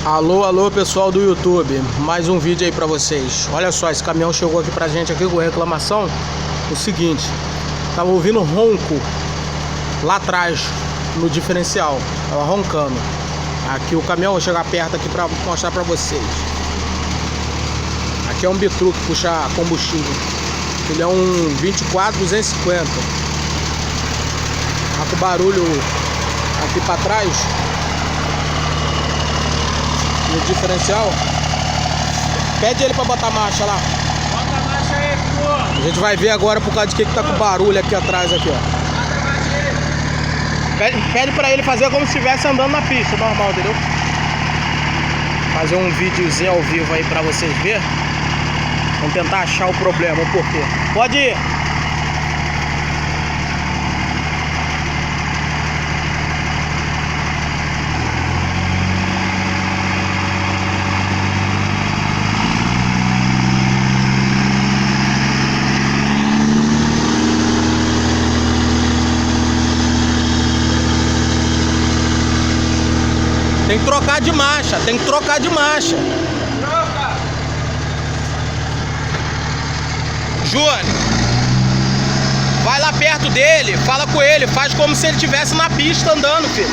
Alô, alô pessoal do YouTube, mais um vídeo aí pra vocês. Olha só, esse caminhão chegou aqui pra gente aqui com reclamação. O seguinte, tava ouvindo ronco lá atrás no diferencial, tava roncando. Aqui o caminhão, vou chegar perto aqui pra mostrar pra vocês. Aqui é um bitruque que puxa combustível. Ele é um 24-250. Tá com barulho aqui pra trás no diferencial. Pede ele pra botar marcha lá. Bota a marcha aí, pô. A gente vai ver agora por causa de que tá com barulho aqui atrás aqui, ó. Bota a marcha aí. Pede pra ele fazer como se estivesse andando na pista, normal, entendeu? Fazer um videozinho ao vivo aí pra vocês verem. Vamos tentar achar o problema, o porquê. Pode ir. Tem que trocar de marcha, tem que trocar de marcha. Troca. Júnior, vai lá perto dele, fala com ele, faz como se ele estivesse na pista andando, filho.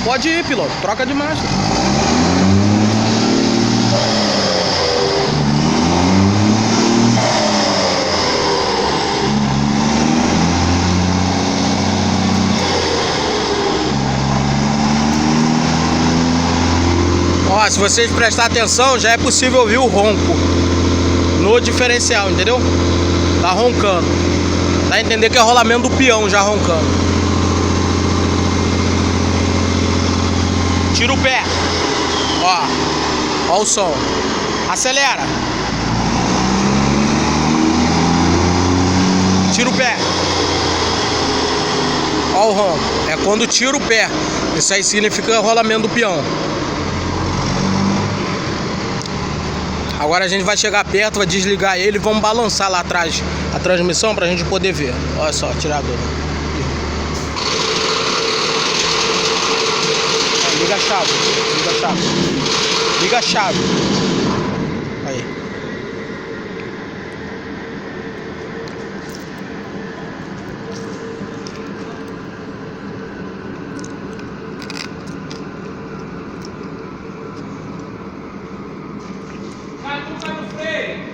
Pode ir, piloto, troca de marcha. Ó, se vocês prestarem atenção, já é possível ouvir o ronco no diferencial, entendeu? Tá roncando. Dá a entender que é rolamento do peão já roncando. Tira o pé. Ó o som. Acelera. Tira o pé. Ó o ronco. É quando tira o pé. Isso aí significa rolamento do peão. Agora a gente vai chegar perto, vai desligar ele e vamos balançar lá atrás a transmissão pra gente poder ver. Olha só, tirador. Liga a chave, liga a chave. Liga a chave. Aí. Vai no freio.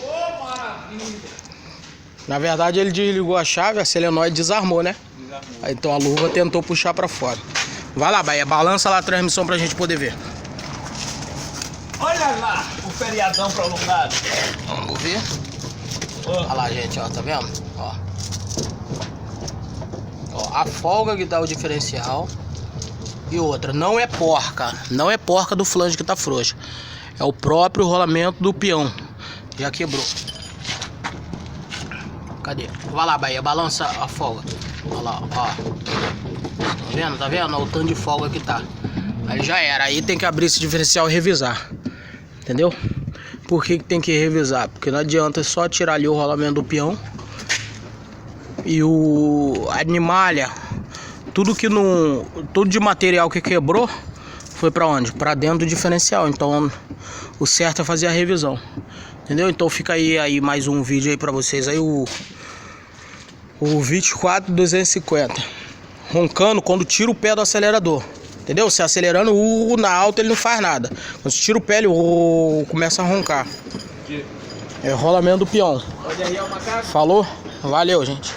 Ô, maravilha. Na verdade ele desligou a chave, a solenoide desarmou, né? Aí, então a luva tentou puxar pra fora. Vai lá, Bahia, balança lá a transmissão pra gente poder ver. Olha lá o feriadão prolongado. Vamos ver. Ó. Olha lá, gente, ó, tá vendo? Ó, a folga que dá o diferencial. E outra, não é porca. Não é porca do flange que tá frouxa. É o próprio rolamento do peão. Já quebrou. Cadê? Vai lá, Bahia, balança a folga. Olha lá, ó. Tá vendo? Tá vendo? Olha o tanto de folga que tá. Aí já era. Aí tem que abrir esse diferencial e revisar. Entendeu? Por que tem que revisar? Porque não adianta só tirar ali o rolamento do peão. E a animalha. Tudo que não. Tudo de material que quebrou foi pra onde? Pra dentro do diferencial. Então o certo é fazer a revisão. Entendeu? Então fica aí mais um vídeo aí pra vocês aí. O 24-250 roncando quando tira o pé do acelerador. Entendeu? Se acelerando na alta ele não faz nada. Quando você tira o pé ele começa a roncar. É rolamento do peão. Pode aí, é o macaco. Falou? Valeu, gente.